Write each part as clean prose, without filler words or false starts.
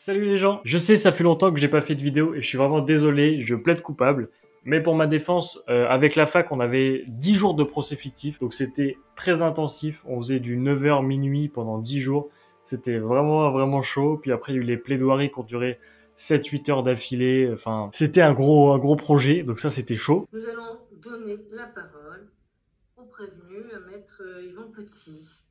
Salut les gens, je sais ça fait longtemps que j'ai pas fait de vidéo et je suis vraiment désolé, je plaide coupable. Mais pour ma défense, avec la fac, on avait 10 jours de procès fictif, donc c'était très intensif. On faisait du 9h minuit pendant 10 jours. C'était vraiment chaud. Puis après, il y a eu les plaidoiries qui ont duré 7-8 heures d'affilée. Enfin, c'était un gros projet, donc ça c'était chaud. Nous allons donner la parole au prévenu, à maître Yvan Petit.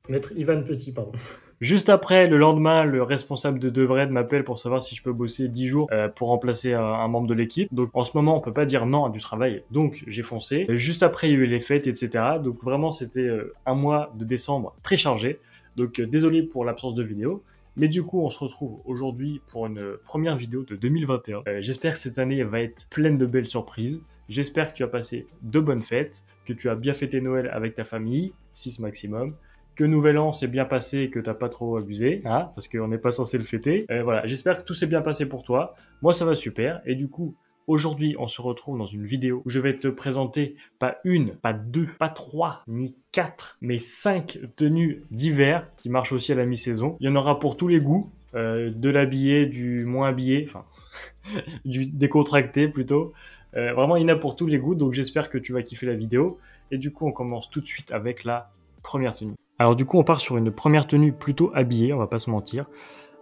Maître Ivan Petit, pardon. Juste après, le lendemain, le responsable de Devred m'appelle pour savoir si je peux bosser 10 jours pour remplacer un membre de l'équipe. Donc en ce moment, on peut pas dire non à du travail. Donc j'ai foncé. Juste après, il y a eu les fêtes, etc. Donc vraiment, c'était un mois de décembre très chargé. Donc désolé pour l'absence de vidéo. Mais du coup, on se retrouve aujourd'hui pour une première vidéo de 2021. J'espère que cette année va être pleine de belles surprises. J'espère que tu as passé de bonnes fêtes, que tu as bien fêté Noël avec ta famille, 6 maximum, que Nouvel An s'est bien passé et que t'as pas trop abusé, hein, parce qu'on n'est pas censé le fêter. Voilà, j'espère que tout s'est bien passé pour toi. Moi, ça va super. Et du coup, aujourd'hui, on se retrouve dans une vidéo où je vais te présenter pas une, pas deux, pas trois, ni quatre, mais 5 tenues d'hiver qui marchent aussi à la mi-saison. Il y en aura pour tous les goûts, de l'habillé, du moins habillé, enfin, du décontracté plutôt. Vraiment, il y en a pour tous les goûts, donc j'espère que tu vas kiffer la vidéo. Et du coup, on commence tout de suite avec la première tenue. Alors du coup, on part sur une première tenue plutôt habillée, on va pas se mentir.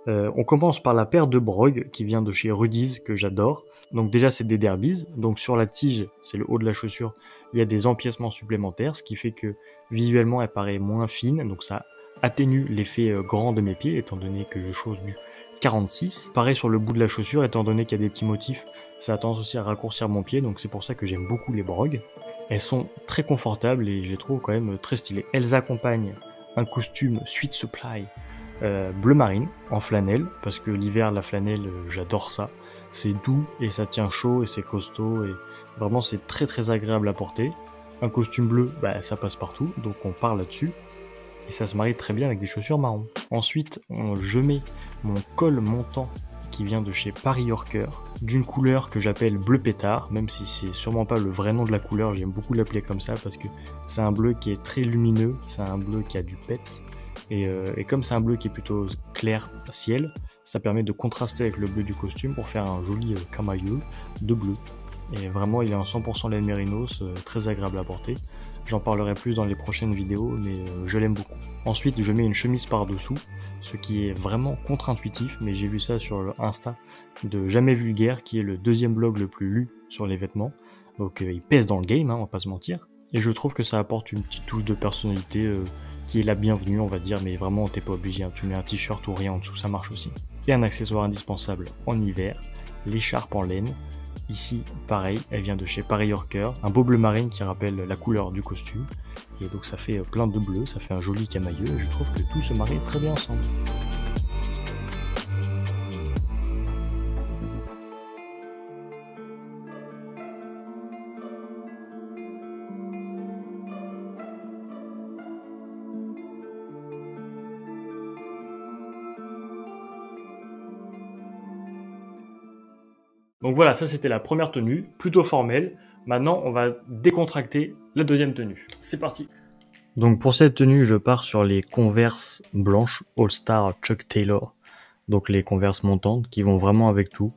On commence par la paire de brogues qui vient de chez Rudy's, que j'adore. Donc déjà, c'est des derbies. Donc sur la tige, c'est le haut de la chaussure, il y a des empiècements supplémentaires, ce qui fait que visuellement, elle paraît moins fine. Donc ça atténue l'effet grand de mes pieds, étant donné que je chausse du 46. Pareil sur le bout de la chaussure, étant donné qu'il y a des petits motifs, ça a tendance aussi à raccourcir mon pied. Donc c'est pour ça que j'aime beaucoup les brogues. Elles sont très confortables et je les trouve quand même très stylées. Elles accompagnent un costume Sweet Supply bleu marine en flanelle, parce que l'hiver, la flanelle, j'adore ça. C'est doux et ça tient chaud et c'est costaud et vraiment c'est très agréable à porter. Un costume bleu, bah, ça passe partout, donc on part là-dessus. Et ça se marie très bien avec des chaussures marron. Ensuite, je mets mon col montant qui vient de chez Paris Yorker, d'une couleur que j'appelle bleu pétard, même si c'est sûrement pas le vrai nom de la couleur, j'aime beaucoup l'appeler comme ça parce que c'est un bleu qui est très lumineux, c'est un bleu qui a du peps, et comme c'est un bleu qui est plutôt clair ciel, ça permet de contraster avec le bleu du costume pour faire un joli camailleux de bleu. Et vraiment, il est en 100% laine mérinos, très agréable à porter. J'en parlerai plus dans les prochaines vidéos, mais je l'aime beaucoup. Ensuite, je mets une chemise par-dessous, ce qui est vraiment contre-intuitif, mais j'ai vu ça sur le Insta de Jamais Vulgaire, qui est le deuxième blog le plus lu sur les vêtements. Donc il pèse dans le game, hein, on va pas se mentir. Et je trouve que ça apporte une petite touche de personnalité qui est la bienvenue, on va dire, mais vraiment, t'es pas obligé, hein, tu mets un t-shirt ou rien en dessous, ça marche aussi. Et un accessoire indispensable en hiver, l'écharpe en laine. Ici, pareil, elle vient de chez Paris Yorker, un beau bleu marine qui rappelle la couleur du costume. Et donc ça fait plein de bleu, ça fait un joli camailleux, et je trouve que tout se marie très bien ensemble. Donc voilà, ça c'était la première tenue, plutôt formelle. Maintenant, on va décontracter la deuxième tenue. C'est parti. Donc pour cette tenue, je pars sur les Converse blanches All Star Chuck Taylor. Donc les Converse montantes qui vont vraiment avec tout.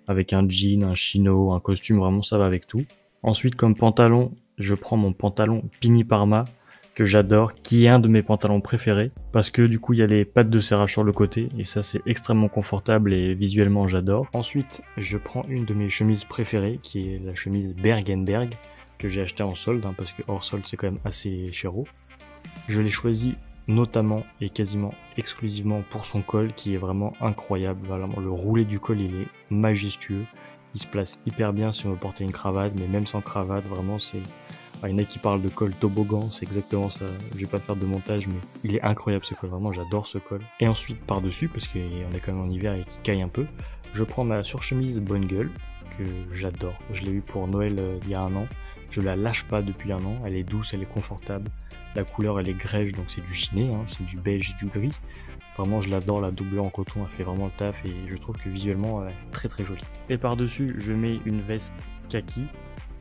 Avec un jean, un chino, un costume, vraiment ça va avec tout. Ensuite, comme pantalon, je prends mon pantalon Pini Parma que j'adore, qui est un de mes pantalons préférés parce que du coup il y a les pattes de serrage sur le côté et ça c'est extrêmement confortable et visuellement j'adore. Ensuite, je prends une de mes chemises préférées qui est la chemise Bergenberg que j'ai acheté en solde, hein, parce que hors solde c'est quand même assez chéro. Je l'ai choisi notamment et quasiment exclusivement pour son col qui est vraiment incroyable. Vraiment, le roulé du col il est majestueux, il se place hyper bien si on veut porter une cravate, mais même sans cravate, vraiment c'est... Il y en a qui parlent de col toboggan, c'est exactement ça, je vais pas faire de montage, mais il est incroyable ce col, vraiment j'adore ce col. Et ensuite par-dessus, parce qu'on est quand même en hiver et qu'il caille un peu, je prends ma surchemise Bonne Gueule, que j'adore. Je l'ai eu pour Noël il y a un an, je la lâche pas depuis un an, elle est douce, elle est confortable, la couleur elle est grège, donc c'est du chiné, hein, c'est du beige et du gris. Vraiment je l'adore, la doublure en coton elle fait vraiment le taf et je trouve que visuellement elle est très jolie. Et par-dessus je mets une veste kaki,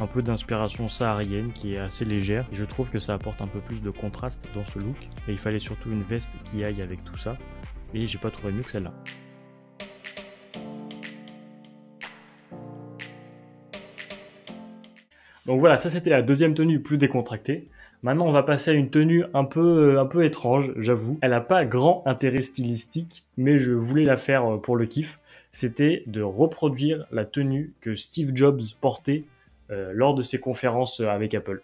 un peu d'inspiration saharienne qui est assez légère et je trouve que ça apporte un peu plus de contraste dans ce look et il fallait surtout une veste qui aille avec tout ça et j'ai pas trouvé mieux que celle-là. Donc voilà, ça c'était la deuxième tenue plus décontractée. Maintenant, on va passer à une tenue un peu étrange, j'avoue. Elle n'a pas grand intérêt stylistique, mais je voulais la faire pour le kiff. C'était de reproduire la tenue que Steve Jobs portait lors de ses conférences avec Apple.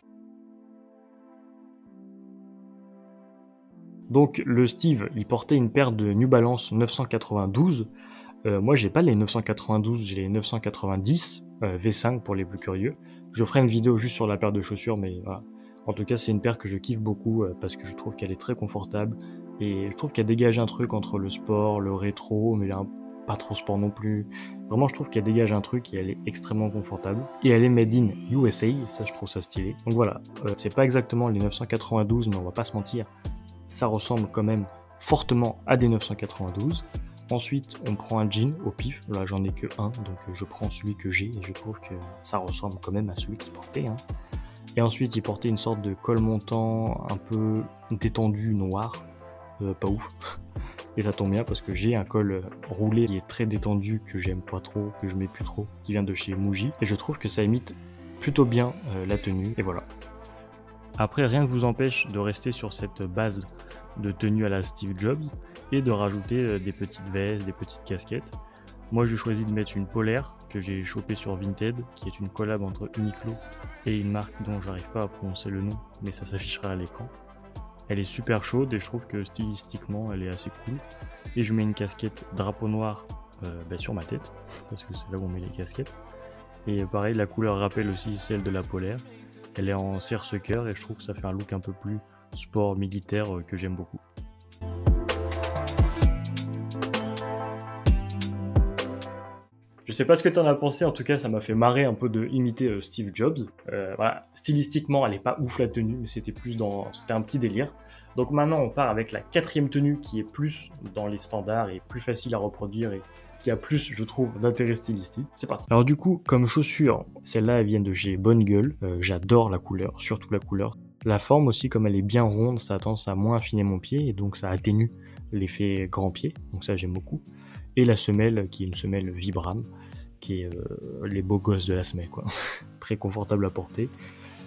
Donc le Steve, il portait une paire de New Balance 992. Moi, j'ai pas les 992, j'ai les 990 V5 pour les plus curieux. Je ferai une vidéo juste sur la paire de chaussures, mais voilà. En tout cas, c'est une paire que je kiffe beaucoup parce que je trouve qu'elle est très confortable et je trouve qu'elle dégage un truc entre le sport, le rétro, mais là, pas trop sport non plus. Vraiment, je trouve qu'elle dégage un truc et elle est extrêmement confortable. Et elle est made in USA, ça je trouve ça stylé. Donc voilà, c'est pas exactement les 992, mais on va pas se mentir, ça ressemble quand même fortement à des 992. Ensuite, on prend un jean au pif. Là, j'en ai que un, donc je prends celui que j'ai et je trouve que ça ressemble quand même à celui qu'il portait. Hein. Et ensuite, il portait une sorte de col montant un peu détendu noir, pas ouf. Et ça tombe bien parce que j'ai un col roulé qui est très détendu, que j'aime pas trop, que je mets plus trop, qui vient de chez Muji. Et je trouve que ça imite plutôt bien la tenue. Et voilà. Après, rien ne vous empêche de rester sur cette base de tenue à la Steve Jobs et de rajouter des petites vestes, des petites casquettes. Moi, j'ai choisi de mettre une polaire que j'ai chopée sur Vinted, qui est une collab entre Uniqlo et une marque dont j'arrive pas à prononcer le nom, mais ça s'affichera à l'écran. Elle est super chaude et je trouve que stylistiquement, elle est assez cool. Et je mets une casquette drapeau noir sur ma tête, parce que c'est là où on met les casquettes. Et pareil, la couleur rappelle aussi celle de la polaire. Elle est en cerce-cœur et je trouve que ça fait un look un peu plus sport militaire que j'aime beaucoup. Je sais pas ce que t'en as pensé, en tout cas ça m'a fait marrer un peu de imiter Steve Jobs. Voilà, stylistiquement elle est pas ouf la tenue, mais c'était un petit délire. Donc maintenant on part avec la quatrième tenue qui est plus dans les standards et plus facile à reproduire et qui a plus, je trouve, d'intérêt stylistique. C'est parti. Alors du coup, comme chaussures, celles-là elles viennent de chez Bonne Gueule. J'adore la couleur, surtout la couleur. La forme aussi, comme elle est bien ronde, ça a tendance à moins affiner mon pied et donc ça atténue l'effet grand pied. Donc ça j'aime beaucoup. Et la semelle qui est une semelle Vibram, qui est les beaux gosses de la semelle, quoi. Très confortable à porter.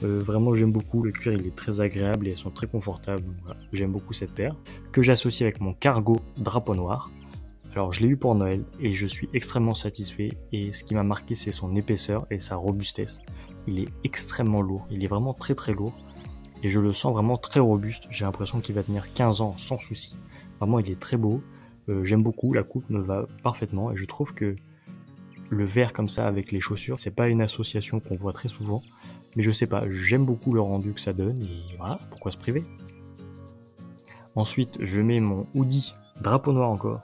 Vraiment j'aime beaucoup, le cuir il est très agréable et elles sont très confortables. Voilà. J'aime beaucoup cette paire, que j'associe avec mon cargo drapeau noir. Alors je l'ai eu pour Noël et je suis extrêmement satisfait et ce qui m'a marqué c'est son épaisseur et sa robustesse. Il est extrêmement lourd, il est vraiment très très lourd et je le sens vraiment très robuste. J'ai l'impression qu'il va tenir 15 ans sans souci. Vraiment il est très beau, j'aime beaucoup, la coupe me va parfaitement et je trouve que le vert comme ça avec les chaussures, c'est pas une association qu'on voit très souvent, mais je sais pas, j'aime beaucoup le rendu que ça donne et voilà, pourquoi se priver. Ensuite je mets mon hoodie drapeau noir encore,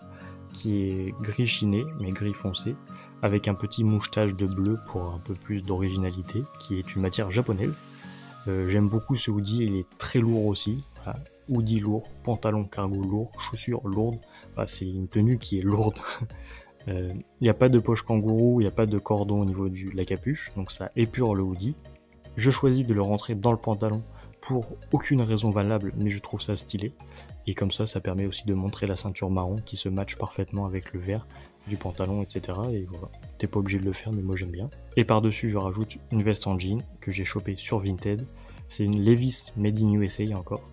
qui est gris chiné, mais gris foncé, avec un petit mouchetage de bleu pour un peu plus d'originalité, qui est une matière japonaise. J'aime beaucoup ce hoodie, il est très lourd aussi. Voilà. Hoodie lourd, pantalon cargo lourd, chaussures lourdes. Voilà, c'est une tenue qui est lourde. Il n'y a pas de poche kangourou, il n'y a pas de cordon au niveau de la capuche, donc ça épure le hoodie. Je choisis de le rentrer dans le pantalon pour aucune raison valable, mais je trouve ça stylé. Et comme ça, ça permet aussi de montrer la ceinture marron qui se matche parfaitement avec le vert du pantalon, etc. Et voilà, t'es pas obligé de le faire, mais moi j'aime bien. Et par-dessus, je rajoute une veste en jean que j'ai chopée sur Vinted. C'est une Levi's Made in USA encore,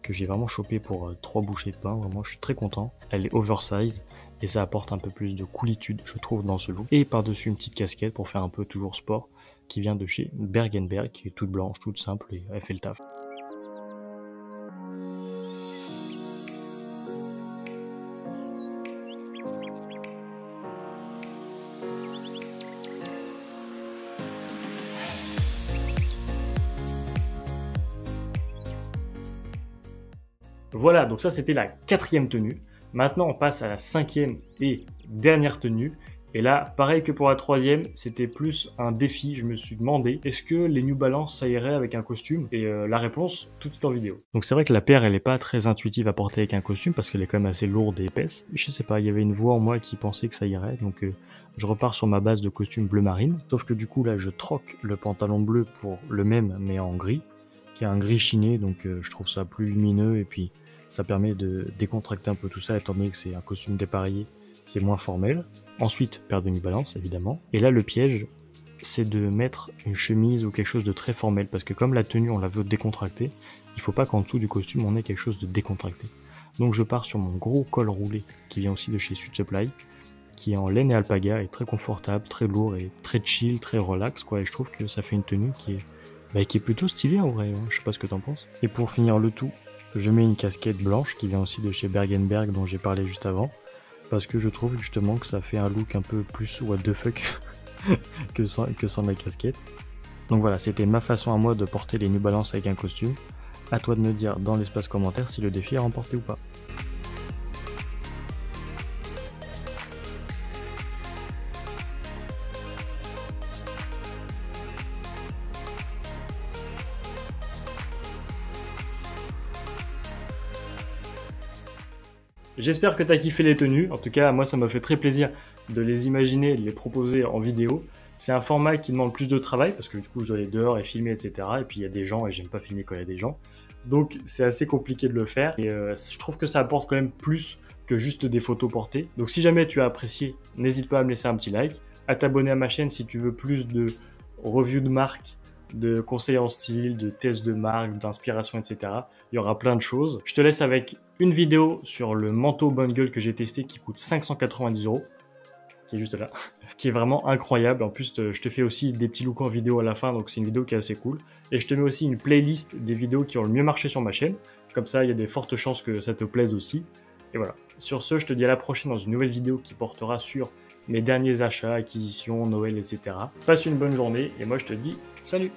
que j'ai vraiment chopée pour 3 bouchées de pain. Vraiment, je suis très content. Elle est oversize et ça apporte un peu plus de coolitude, je trouve, dans ce look. Et par-dessus, une petite casquette pour faire un peu toujours sport, qui vient de chez Bergenberg, qui est toute blanche, toute simple et elle fait le taf. Voilà, donc ça c'était la quatrième tenue. Maintenant on passe à la cinquième et dernière tenue. Et là, pareil que pour la troisième, c'était plus un défi. Je me suis demandé, est-ce que les New Balance ça irait avec un costume? Et la réponse, tout est en vidéo. Donc c'est vrai que la paire, elle est pas très intuitive à porter avec un costume parce qu'elle est quand même assez lourde et épaisse. Je sais pas, il y avait une voix en moi qui pensait que ça irait. Donc je repars sur ma base de costume bleu marine. Sauf que du coup là, je troque le pantalon bleu pour le même mais en gris, qui est un gris chiné. Donc je trouve ça plus lumineux et puis ça permet de décontracter un peu tout ça étant donné que c'est un costume dépareillé. C'est moins formel. Ensuite, paire de New Balance, évidemment. Et là, le piège, c'est de mettre une chemise ou quelque chose de très formel, parce que comme la tenue on la veut décontractée, il faut pas qu'en dessous du costume on ait quelque chose de décontracté. Donc je pars sur mon gros col roulé qui vient aussi de chez Suit Supply, qui est en laine et alpaga, et très confortable, très lourd et très chill, très relax quoi, et je trouve que ça fait une tenue qui est plutôt stylée en vrai, hein. Je sais pas ce que t'en penses. Et pour finir le tout, je mets une casquette blanche qui vient aussi de chez Bergenberg dont j'ai parlé juste avant, parce que je trouve justement que ça fait un look un peu plus what the fuck que sans la casquette. Donc voilà, c'était ma façon à moi de porter les New Balance avec un costume. À toi de me dire dans l'espace commentaire si le défi est remporté ou pas. J'espère que tu as kiffé les tenues. En tout cas, moi, ça m'a fait très plaisir de les imaginer et de les proposer en vidéo. C'est un format qui demande plus de travail parce que du coup, je dois aller dehors et filmer, etc. Et puis, il y a des gens et j'aime pas filmer quand il y a des gens. Donc, c'est assez compliqué de le faire. Et je trouve que ça apporte quand même plus que juste des photos portées. Donc, si jamais tu as apprécié, n'hésite pas à me laisser un petit like, à t'abonner à ma chaîne si tu veux plus de reviews de marques, de conseils en style, de tests de marque, d'inspiration, etc. Il y aura plein de choses. Je te laisse avec une vidéo sur le manteau Bungle que j'ai testé qui coûte 590 €, qui est juste là, qui est vraiment incroyable. En plus, je te fais aussi des petits looks en vidéo à la fin, donc c'est une vidéo qui est assez cool. Et je te mets aussi une playlist des vidéos qui ont le mieux marché sur ma chaîne. Comme ça, il y a des fortes chances que ça te plaise aussi. Et voilà. Sur ce, je te dis à la prochaine dans une nouvelle vidéo qui portera sur mes derniers achats, acquisitions, Noël, etc. Passe une bonne journée et moi je te dis salut!